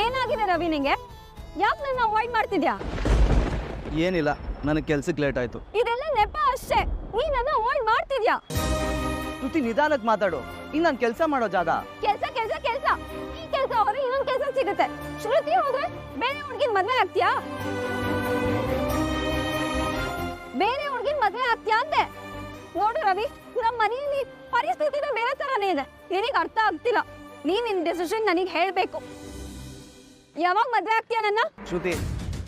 ಏನಾಗಿದೆ ರವಿ ನಿಂಗೆ? ಯಾಕೆ ನನ್ನ ಅವಾಯ್ಡ್ ಮಾಡ್ತಿದ್ಯಾ? ಏನಿಲ್ಲ, ನನಗೆ ಕೆಲ್ಸಕ್ಕೆ ಲೇಟ್ ಆಯ್ತು. ಇದೆಲ್ಲ ನೆಪ ಅಷ್ಟೇ. ನೀ ನನ್ನ ಅವಾಯ್ಡ್ ಮಾಡ್ತಿದ್ಯಾ? ಶ್ರುತಿ ನಿಧಾನಕ್ಕೆ ಮಾತಾಡು. ಇನ್ನು ನಾನು ಕೆಲಸ ಮಾಡೋ ಜಾಗ. ಕೆಲಸ ಕೆಲಸ ಕೆಲಸ ಈ ಕೆಲಸ ಹೋದ್ರೆ ಇನ್ನೊಂದು ಕೆಲಸ ಸಿಗುತ್ತೆ. ಶ್ರುತಿ ಹೋದ್ರೆ ಬೇರೆ ಹುಡುಗಿನ ಮದ್ವೆ ಆಗ್ತೀಯಾ? ಬೇರೆ ಹುಡುಗಿನ ಮದ್ವೆ ಆಗ್ತೀಯಾ ಅಂತೆ. ನೋಡು ರವಿ, ನಮ್ಮ ಮನೆಯಲ್ಲಿ ಪರಿಸ್ಥಿತಿನ ಬೇರೆ ತರಾನೇ ಇದೆ. ನಿನಗೆ ಅರ್ಥ ಆಗ್ತಿಲ್ಲ. ನಿನ್ನ ಡಿಸಿಷನ್ ನನಗೆ ಹೇಳ್ಬೇಕು. ಯಾವಾಗ ಮದ್ವೆ ಆಗ್ತೀಯಾ ನನ್ನ? ಶ್ರುತಿ,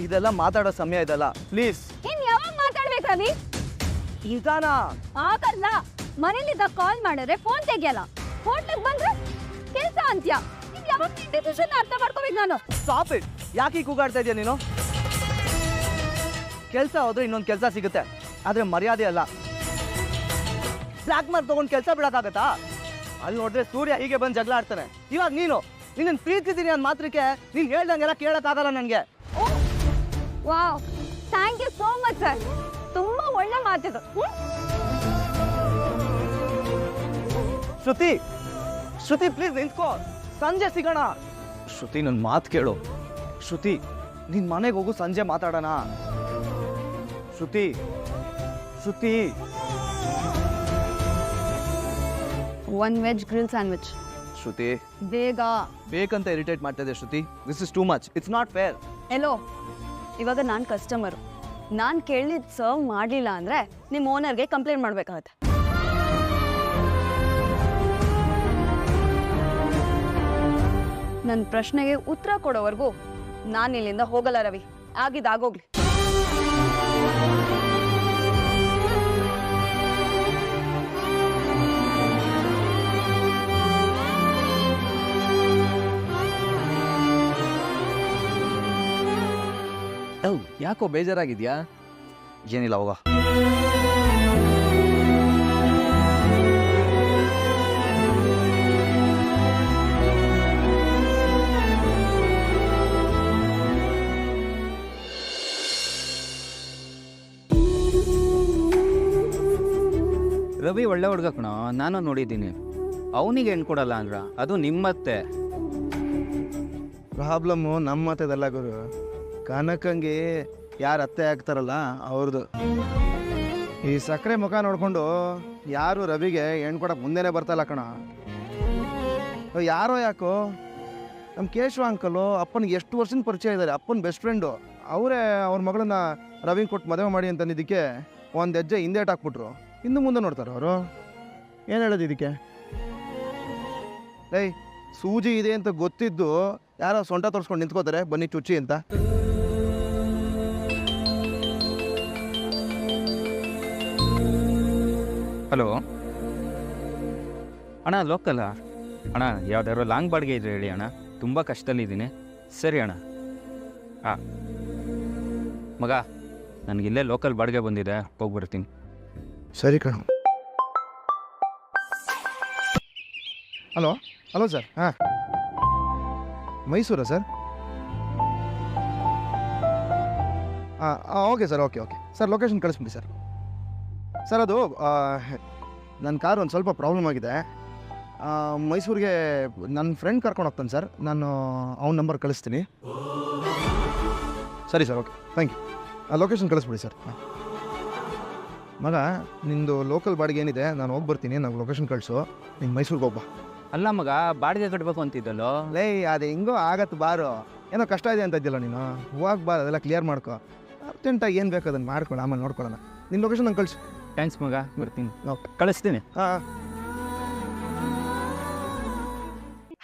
ಇದೆಲ್ಲ ಮಾತಾಡೋ ಸಮಯ ಇದಲ್ಲ, ಪ್ಲೀಸ್. ಇನ್ ಯಾವಾಗ ಮಾತಾಡ್ಬೇಕು ರವಿ? ನಿಧಾನ. ಆಗಲ್ಲ. ಮನೇಲಿದ್ದ ಕಾಲ್ ಮಾಡಿದ್ರೆ ಫೋನ್ ತೆಗಿಯಲ್ಲ. ಹೋಟ್ಲಿಗೆ ಬಂದ್ರೆ ಕೆಲಸ ಅಂತ್ಯ. ಇನ್ ಯಾವಾಗ ನಿನ್ನ ಡಿಸಿಷನ್ ಅರ್ಥ ಮಾಡ್ಕೋಬೇಕು ನಾನು? Stop it. ಯಾಕೆ ಈ ಕೂಗಾಡ್ತಾ ಇದೆಯಾ ನೀನು? ಕೆಲಸ ಹೋದ್ರೆ ಇನ್ನೊಂದು ಕೆಲಸ ಸಿಗುತ್ತೆ, ಆದ್ರೆ ಮರ್ಯಾದೆ ಅಲ್ಲ. ಬ್ಲ್ಯಾಕ್ ಮಾರ್ಕ್ ತಗೊಂಡು ಕೆಲಸ ಬಿಡಕ್ಕಾಗತ್ತಾ? ಅಲ್ಲಿ ನೋಡಿದ್ರೆ ಸೂರ್ಯ ಹೀಗೆ ಬಂದು ಜಗಳ ಆಡ್ತಾನೆ. ಇವಾಗ ನೀನು ನಿನ್ನ ಪ್ರೀತಿದ್ದೀನಿ ಅಂದ ಮಾತ್ರಕ್ಕೆ ನೀನು ಹೇಳ್ದಂಗೆಲ್ಲ ಕೇಳಕ್ಕಾಗಲ್ಲ ನನಗೆ. Wow, thank you so much sir. ತುಂಬಾ ಒಳ್ಳೆ ಮಾತಿದು. ಶ್ರುತಿ, ಶ್ರುತಿ ಪ್ಲೀಸ್ ನಿಂತ್ಕೋ. ಸಂಜೆ ಸಿಗೋಣ. ಶ್ರುತಿ, ನನ್ನ ಮಾತು ಕೇಳು. ಶ್ರುತಿ, ನಿನ್ನ ಮನೆಗೆ ಹೋಗು, ಸಂಜೆ ಮಾತಾಡೋಣ. Shruti, Shruti. One veg grill sandwich. Shruti, ಬೇಗ. ಬೇಕಂತ ಇರಿಟೇಟ್ ಮಾಡ್ತಾ ಇದೆ Shruti. This is too much. It's not fair. ಎಲ್ಲೋ, ಇವಾಗ ನಾನು ಕಸ್ಟಮರು. ನಾನು ಕೇಳಿದ್ ಸರ್ವ್ ಮಾಡಲಿಲ್ಲ ಅಂದರೆ ನಿಮ್ಮ ಓನರ್ಗೆ ಕಂಪ್ಲೇಂಟ್ ಮಾಡಬೇಕಾಗತ್ತೆ. ನನ್ನ ಪ್ರಶ್ನೆಗೆ ಉತ್ತರ ಕೊಡೋವರೆಗೂ ನಾನು ಇಲ್ಲಿಂದ ಹೋಗಲ್ಲ ರವಿ. ಆಗಿದ್ದಾಗೋಗ್ಲಿ. ಯಾಕೋ ಬೇಜಾರಾಗಿದ್ಯಾ? ಏನಿಲ್ಲ, ಹೋಗ. ರವಿ ಒಳ್ಳೆ ಹುಡುಗ ಕಣೋ, ನಾನು ನೋಡಿದ್ದೀನಿ. ಅವನಿಗೆ ಹೆಣ್ಣು ಕೊಡಲ್ಲ ಅಂದ್ರ ಅದು ನಿಮ್ಮತ್ತೆ. ಪ್ರಾಬ್ಲಮ್ಮು ನಮ್ಮ ಮತ್ತದಲ್ಲ ಗುರು. ಕನಕಂಗೆ ಯಾರು ಅತ್ತೆ ಆಗ್ತಾರಲ್ಲ ಅವ್ರದ್ದು. ಈ ಸಕ್ಕರೆ ಮುಖ ನೋಡಿಕೊಂಡು ಯಾರು ರವಿಗೆ ಹೆಣ್ಣು ಕೊಡಕ್ಕೆ ಮುಂದೆನೇ ಬರ್ತಲ್ಲ ಕಣ. ಯಾರೋ ಯಾಕೋ ನಮ್ಮ ಕೇಶವ ಅಂಕಲು ಅಪ್ಪನಿಗೆ ಎಷ್ಟು ವರ್ಷದ ಪರಿಚಯ ಇದ್ದಾರೆ. ಅಪ್ಪನ ಬೆಸ್ಟ್ ಫ್ರೆಂಡು ಅವರೇ ಅವ್ರ ಮಗಳನ್ನ ರವಿಗೆ ಕೊಟ್ಟು ಮದುವೆ ಮಾಡಿ ಅಂತಂದಿದ್ದಕ್ಕೆ ಒಂದು ಹೆಜ್ಜೆ ಹಿಂದೇಟ್ ಹಾಕ್ಬಿಟ್ರು. ಇನ್ನು ಮುಂದೆ ನೋಡ್ತಾರೆ ಅವರು. ಏನು ಹೇಳೋದು ಇದಕ್ಕೆ? ಏಯ್, ಸೂಜಿ ಇದೆ ಅಂತ ಗೊತ್ತಿದ್ದು ಯಾರೋ ಸೊಂಟ ತೋರಿಸ್ಕೊಂಡು ನಿಂತ್ಕೋತಾರೆ, ಬನ್ನಿ ಚುಚ್ಚಿ ಅಂತ. ಹಲೋ ಅಣ್ಣ, ಲೋಕಲ್ಲ ಅಣ್ಣ? ಯಾವ್ದಾದ್ರು ಲಾಂಗ್ ಬಾಡಿಗೆ ಇದ್ರೆ ಹೇಳಿ ಅಣ್ಣ, ತುಂಬ ಕಷ್ಟದಲ್ಲಿದ್ದೀನಿ. ಸರಿ ಅಣ್ಣ. ಹಾಂ ಮಗ, ನನಗಿಲ್ಲೇ ಲೋಕಲ್ ಬಾಡಿಗೆ ಬಂದಿದೆ, ಹೋಗ್ಬರ್ತೀನಿ. ಸರಿ ಕಣ. Hello hello sir. ಹಾಂ, ಮೈಸೂರಾ ಸರ್? ಹಾಂ okay sir. Okay okay sir, location ಕಳಿಸ್ಬಿಡಿ ಸರ್. ಸರ್ ಅದು ನನ್ನ ಕಾರ್ ಒಂದು ಸ್ವಲ್ಪ ಪ್ರಾಬ್ಲಮ್ ಆಗಿದೆ. ಮೈಸೂರಿಗೆ ನನ್ನ ಫ್ರೆಂಡ್ ಕರ್ಕೊಂಡು ಹೋಗ್ತಾನೆ ಸರ್. ನಾನು ಅವ್ನ ನಂಬರ್ ಕಳಿಸ್ತೀನಿ. ಸರಿ sir, okay, thank you. Location ಕಳಿಸ್ಬಿಡಿ ಸರ್. ಹಾಂ ಮಗ, ನಿಂದು ಲೋಕಲ್ ಬಾಡಿಗೆ ಏನಿದೆ ನಾನು ಹೋಗಿ ಬರ್ತೀನಿ. ನಾವು ಲೊಕೇಶನ್ ಕಳಿಸು, ನೀನು ಮೈಸೂರಿಗೆ ಹೋಗ್ಬಾ. ಅಲ್ಲ ಮಗ, ಬಾಡಿಗೆ ಕಟ್ಟಬೇಕು ಅಂತಿದ್ದಲ್ಲೋ? ಲೇ, ಅದು ಹೆಂಗೋ ಆಗತ್ತೆ ಬಾರು. ಏನೋ ಕಷ್ಟ ಇದೆ ಅಂತ ಇದ್ದಿಲ್ಲ ನೀನು. ಹೋಗಿ ಬಾರ, ಅದೆಲ್ಲ ಕ್ಲಿಯರ್ ಮಾಡ್ಕೊ. ಅರ್ಜೆಂಟಾಗಿ ಏನು ಬೇಕು ಅದನ್ನು ಮಾಡ್ಕೊಳ್ಳಿ, ಆಮೇಲೆ ನೋಡ್ಕೊಳ್ಳೋಣ. ನಿನ್ನ ಲೊಕೇಶನ್ ನಂಗೆ ಕಳಿಸು. ಥ್ಯಾಂಕ್ಸ್ ಮಗ, ಬರ್ತೀನಿ. ಓಕೆ, ಕಳಿಸ್ತೀನಿ. ಹಾಂ.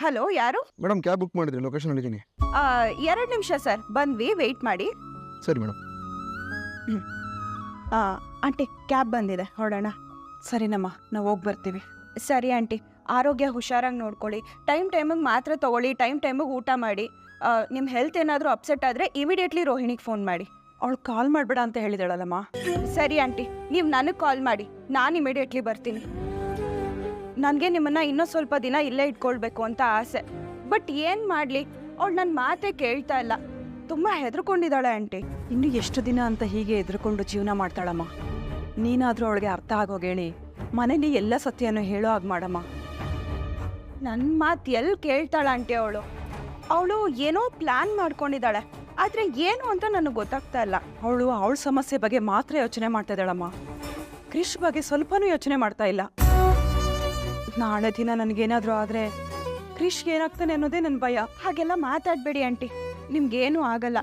ಹಲೋ, ಯಾರು? ಮೇಡಮ್, ಕ್ಯಾಬ್ ಬುಕ್ ಮಾಡಿದ್ರಿ, ಲೊಕೇಶನ್ ಹೇಳಿದ್ದೀನಿ. 2 ನಿಮಿಷ ಸರ್, ಬಂದ್ವಿ, ವೆಯ್ಟ್ ಮಾಡಿ. ಸರಿ ಮೇಡಮ್. ಆಂಟಿ, ಕ್ಯಾಬ್ ಬಂದಿದೆ, ಹೊರಡೋಣ. ಸರಿನಮ್ಮ, ನಾವು ಹೋಗಿ ಬರ್ತೀವಿ. ಸರಿ ಆಂಟಿ, ಆರೋಗ್ಯ ಹುಷಾರಾಗಿ ನೋಡ್ಕೊಳ್ಳಿ. ಟೈಮಿಗೆ ಮಾತ್ರೆ ತೊಗೊಳ್ಳಿ, ಟೈಮಿಗೆ ಊಟ ಮಾಡಿ. ನಿಮ್ಮ ಹೆಲ್ತ್ ಏನಾದರೂ ಅಪ್ಸೆಟ್ ಆದರೆ ಇಮಿಡಿಯೇಟ್ಲಿ ರೋಹಿಣಿಗೆ ಫೋನ್ ಮಾಡಿ. ಅವಳು ಕಾಲ್ ಮಾಡಬೇಡ ಅಂತ ಹೇಳಿದಾಳಲ್ಲಮ್ಮ. ಸರಿ ಆಂಟಿ, ನೀವು ನನಗೆ ಕಾಲ್ ಮಾಡಿ, ನಾನು ಇಮಿಡಿಯೇಟ್ಲಿ ಬರ್ತೀನಿ. ನನಗೆ ನಿಮ್ಮನ್ನು ಇನ್ನೂ ಸ್ವಲ್ಪ ದಿನ ಇಲ್ಲೇ ಇಟ್ಕೊಳ್ಬೇಕು ಅಂತ ಆಸೆ. ಬಟ್ ಏನು ಮಾಡಲಿ, ಅವಳು ನನ್ನ ಮಾತೇ ಕೇಳ್ತಾ ಇಲ್ಲ. ತುಂಬ ಹೆದರ್ಕೊಂಡಿದ್ದಾಳೆ ಆಂಟಿ. ಇನ್ನು ಎಷ್ಟು ದಿನ ಅಂತ ಹೀಗೆ ಎದುರುಕೊಂಡು ಜೀವನ ಮಾಡ್ತಾಳಮ್ಮ? ನೀನಾದರೂ ಅವಳಿಗೆ ಅರ್ಥ ಆಗೋಗೇಳಿ ಮನೇಲಿ ಎಲ್ಲ ಸತ್ಯನೂ ಹೇಳೋ ಹಾಗೆ ಮಾಡಮ್ಮ. ನನ್ನ ಮಾತು ಎಲ್ಲಿ ಕೇಳ್ತಾಳ ಆಂಟಿ ಅವಳು? ಅವಳು ಏನೋ ಪ್ಲಾನ್ ಮಾಡ್ಕೊಂಡಿದ್ದಾಳೆ, ಆದ್ರೆ ಏನು ಅಂತ ನನಗೆ ಗೊತ್ತಾಗ್ತಾ ಇಲ್ಲ. ಅವಳು ಅವಳ ಸಮಸ್ಯೆ ಬಗ್ಗೆ ಮಾತ್ರ ಯೋಚನೆ ಮಾಡ್ತಾ ಇದ್ದಾಳಮ್ಮ. ಕ್ರಿಶ್ ಬಗ್ಗೆ ಸ್ವಲ್ಪನೂ ಯೋಚನೆ ಮಾಡ್ತಾ ಇಲ್ಲ. ನಾಳೆ ದಿನ ನನಗೇನಾದರೂ ಆದರೆ ಕ್ರಿಶ್ಗೆ ಏನಾಗ್ತಾನೆ ಅನ್ನೋದೇ ನನ್ನ ಭಯ. ಹಾಗೆಲ್ಲ ಮಾತಾಡಬೇಡಿ ಆಂಟಿ, ನಿಮ್ಗೇನು ಆಗಲ್ಲ.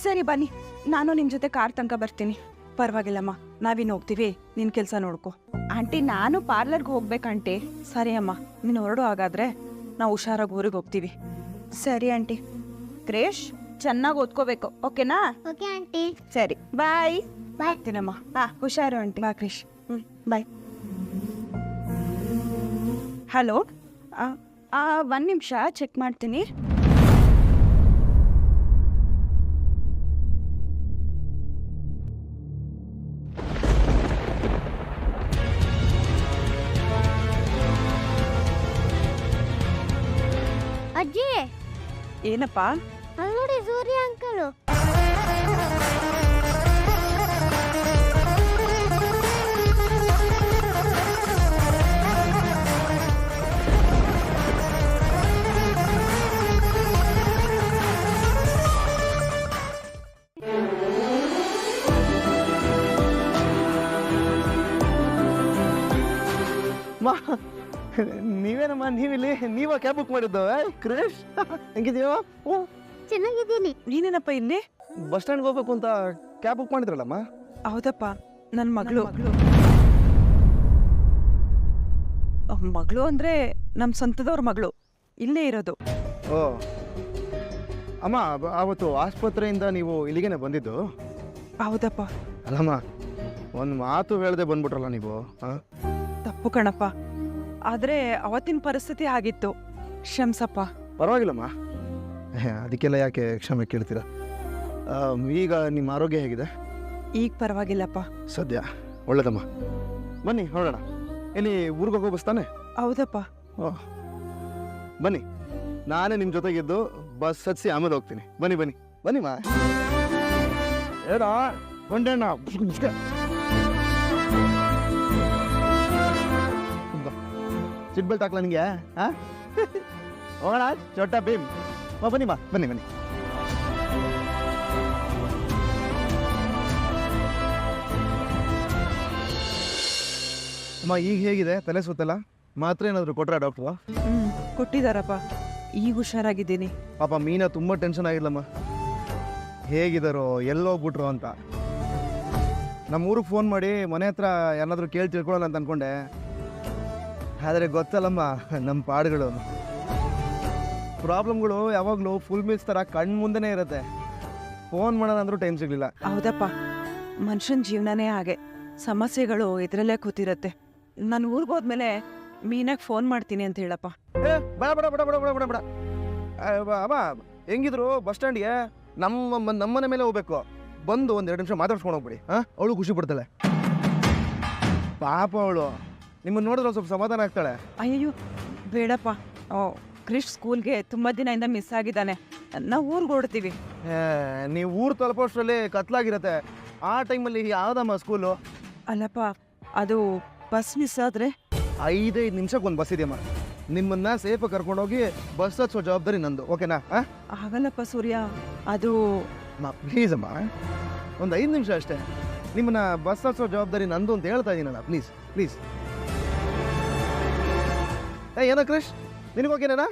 ಸರಿ ಬನ್ನಿ, ನಾನು ನಿಮ್ಮ ಜೊತೆ ಕಾರ್ ತನಕ ಬರ್ತೀನಿ. ಪರವಾಗಿಲ್ಲಮ್ಮ, ನಾವಿನ್ನು ಹೋಗ್ತೀವಿ, ನಿನ್ನ ಕೆಲಸ ನೋಡ್ಕೊ. ಆಂಟಿ ನಾನು ಪಾರ್ಲರ್ಗೆ ಹೋಗ್ಬೇಕಂಟಿ. ಸರಿ ಅಮ್ಮ, ನೀನು ಹೊರಡು. ಹಾಗಾದರೆ ನಾವು ಹುಷಾರಾಗಿ ಊರಿಗೆ ಹೋಗ್ತೀವಿ. ಸರಿ ಆಂಟಿ. ಕ್ರೇಶ್ ಚೆನ್ನಾಗಿ ಓದ್ಕೋಬೇಕು, ಓಕೆನಾ? Okay aunty. ಸರಿ, ಬಾಯ್. ಬರ್ತೀನಮ್ಮ. ಹುಷಾರು ಆಂಟಿ. ಬಾ ಕ್ರಿಶ್. ಬಾಯ್. ಹಲೋ, ಒಂದು ನಿಮಿಷ ಚೆಕ್ ಮಾಡ್ತೀನಿ. ಅಜ್ಜಿ, ಏನಪ್ಪ? ಅಲ್ಲಿ ನೋಡಿ ಸೂರ್ಯ ಅಂಕಲು. ನೀವೇನಮ್ಮ, ನೀವಿಲ್ಲಿ? ನೀವ ಕ್ಯಾಬ್ ಬುಕ್ ಮಾಡಿದ್ದು? ಕ್ರೇಶ್ ಹೆಂಗಿದೀವ? ಚೆನ್ನಾಗಿದ್ದೀನಿ. ನೀನೇನಪ್ಪ ಇಲ್ಲಿ? ಬಸ್ ಸ್ಟ್ಯಾಂಡ್ಗೆ ಹೋಗ್ಬೇಕು ಅಂತ ಕ್ಯಾಬ್ ಬುಕ್ ಮಾಡಿದ್ರಲ್ಲಮ್ಮ? ಹೌದಪ್ಪ, ನನ್ನ ಮಗಳು. ಮಗಳು ಅಂದರೆ ನಮ್ಮ ಸ್ವಂತದವ್ರ ಮಗಳು, ಇಲ್ಲೇ ಇರೋದು. ಓ ಅಮ್ಮ, ಆವತ್ತು ಆಸ್ಪತ್ರೆಯಿಂದ ನೀವು ಇಲ್ಲಿಗೇನೆ ಬಂದಿದ್ದು? ಹೌದಪ್ಪ. ಅಲ್ಲಮ್ಮ, ಒಂದು ಮಾತು ಹೇಳದೆ ಬಂದ್ಬಿಟ್ರಲ್ಲ ನೀವು. ತಪ್ಪು ಕಣಪ್ಪ, ಆದರೆ ಅವತ್ತಿನ ಪರಿಸ್ಥಿತಿ ಆಗಿತ್ತು. ಕ್ಷಮ್ಸಪ್ಪ. ಪರವಾಗಿಲ್ಲಮ್ಮ, ಅದಕ್ಕೆಲ್ಲ ಯಾಕೆ ಕ್ಷಮೆ ಕೇಳ್ತೀರಾ? ಈಗ ನಿಮ್ಮ ಆರೋಗ್ಯ ಹೇಗಿದೆ? ಈಗ ಪರವಾಗಿಲ್ಲಪ್ಪ. ಸದ್ಯ ಒಳ್ಳೇದಮ್ಮ. ಬನ್ನಿ ಹೊರಡೋಣ. ಇಲ್ಲಿ ಊರಿಗೆ ಹೋಗೋ ಬಸ್ ತಾನೆ? ಹೌದಪ್ಪ. ಓಹ್, ಬನ್ನಿ, ನಾನೇ ನಿಮ್ಮ ಜೊತೆಗಿದ್ದು ಬಸ್ ಹತ್ಸಿ ಆಮೇಲೆ ಹೋಗ್ತೀನಿ. ಬನ್ನಿ ಬನ್ನಿ ಬನ್ನಿ ಮಾ. ಏನ ಕೊಂಡಣ್ಣ, ಸೀಟ್ ಬೆಲ್ಟ್ ಹಾಕ್ಲಾ ನಿಂಗೆ? ಹೋಗೋಣ ಚೋಟ ಭೀಮ್. ಬನ್ನಿ ಮಾ, ಬನ್ನಿ ಬನ್ನಿ. ಅಮ್ಮ, ಈಗ ಹೇಗಿದೆ? ತಲೆ ಸುತ್ತಲ್ಲ? ಮಾತ್ರ ಏನಾದರೂ ಕೊಟ್ರಾ ಡಾಕ್ಟ್ರು? ಕೊಟ್ಟಿದ್ದಾರಪ್ಪ, ಈಗ ಹುಷಾರಾಗಿದ್ದೀನಿ. ಪಾಪ ಮೀನಾ ತುಂಬ ಟೆನ್ಷನ್ ಆಗಿಲ್ಲಮ್ಮ. ಹೇಗಿದ್ದಾರೋ, ಎಲ್ಲೋಗ್ಬಿಟ್ರು ಅಂತ. ನಮ್ಮ ಊರಿಗೆ ಫೋನ್ ಮಾಡಿ ಮನೆ ಹತ್ರ ಏನಾದರೂ ಕೇಳಿ ತಿಳ್ಕೊಳ್ಳೋಣ ಅಂತ ಅಂದ್ಕೊಂಡೆ. ಆದರೆ ಗೊತ್ತಲ್ಲಮ್ಮ ನಮ್ಮ ಪಾಡುಗಳು. ಪ್ರಾಬ್ಲಮ್ಗಳು ಯಾವಾಗಲೂ ಫುಲ್ ಮೀಲ್ಸ್ ಥರ ಕಣ್ಣು ಮುಂದೆನೇ ಇರುತ್ತೆ. ಫೋನ್ ಮಾಡೋಣ ಅಂದರೂ ಟೈಮ್ ಸಿಗಲಿಲ್ಲ. ಹೌದಪ್ಪ, ಮನುಷ್ಯನ ಜೀವನನೇ ಹಾಗೆ, ಸಮಸ್ಯೆಗಳು ಇದರಲ್ಲೇ ಕೂತಿರತ್ತೆ. ನಾನು ಊರಿಗೆ ಹೋದ್ಮೇಲೆ ಮೀನಾಗೆ ಫೋನ್ ಮಾಡ್ತೀನಿ ಅಂತ ಹೇಳಪ್ಪ. ಬೇಡ ಬೇಡ ಬೇಡ ಬೇಡ ಬೇಡ ಬೇಡ ಬೇಡ. ಅಮ್ಮ, ಹೆಂಗಿದ್ರು ಬಸ್ ಸ್ಟ್ಯಾಂಡ್ಗೆ ನಮ್ಮನೆ ಮೇಲೆ ಹೋಗ್ಬೇಕು. ಬಂದು ಒಂದೆರಡು ನಿಮಿಷ ಮಾತಾಡ್ಸ್ಕೊಂಡು ಹೋಗ್ಬಿಡಿ. ಅವಳು ಖುಷಿ ಪಡ್ತಾಳೆ. ಪಾಪ ಅವಳು ನಿಮ್ಮನ್ನು ನೋಡಿದ್ರೆ ಸ್ವಲ್ಪ ಸಮಾಧಾನ ಆಗ್ತಾಳೆ. ಅಯ್ಯಯ್ಯೋ ಬೇಡಪ್ಪ, ಕ್ರಿಶ್ ಸ್ಕೂಲ್ಗೆ ತುಂಬ ದಿನದಿಂದ ಮಿಸ್ ಆಗಿದ್ದಾನೆ. ನಾವು ಊರಿಗೆ ಹೊರಡ್ತೀವಿ. ನೀವು ಊರು ತಲುಪೋಷ್ಟರಲ್ಲಿ ಕತ್ಲಾಗಿರತ್ತೆ. ಆ ಟೈಮಲ್ಲಿ ಯಾವುದಮ್ಮ ಸ್ಕೂಲು? ಅಲ್ಲಪ್ಪ, ಅದು ಬಸ್ ಮಿಸ್ ಆದರೆ 5 ನಿಮಿಷಕ್ಕೆ ಒಂದು ಬಸ್ ಇದೆಯಮ್ಮ. ನಿಮ್ಮನ್ನ ಸೇಫಾಗಿ ಕರ್ಕೊಂಡೋಗಿ ಬಸ್ ಹಚ್ಚೋ ಜವಾಬ್ದಾರಿ ನಂದು, ಓಕೆನಾ? ಆಗಲ್ಲಪ್ಪ ಸೂರ್ಯ, ಅದು ಪ್ಲೀಸ್ ಅಮ್ಮ, ಒಂದು 5 ನಿಮಿಷ ಅಷ್ಟೇ. ನಿಮ್ಮನ್ನ ಬಸ್ ಹಚ್ಚೋ ಜವಾಬ್ದಾರಿ ನಂದು ಅಂತ ಹೇಳ್ತಾ ಇದ್ದೀನಲ್ಲ, ಪ್ಲೀಸ್ ಪ್ಲೀಸ್. ಏನೋ ಕ್ರಿಶ್, ನಿನಗೋಕೆನೇನಾ?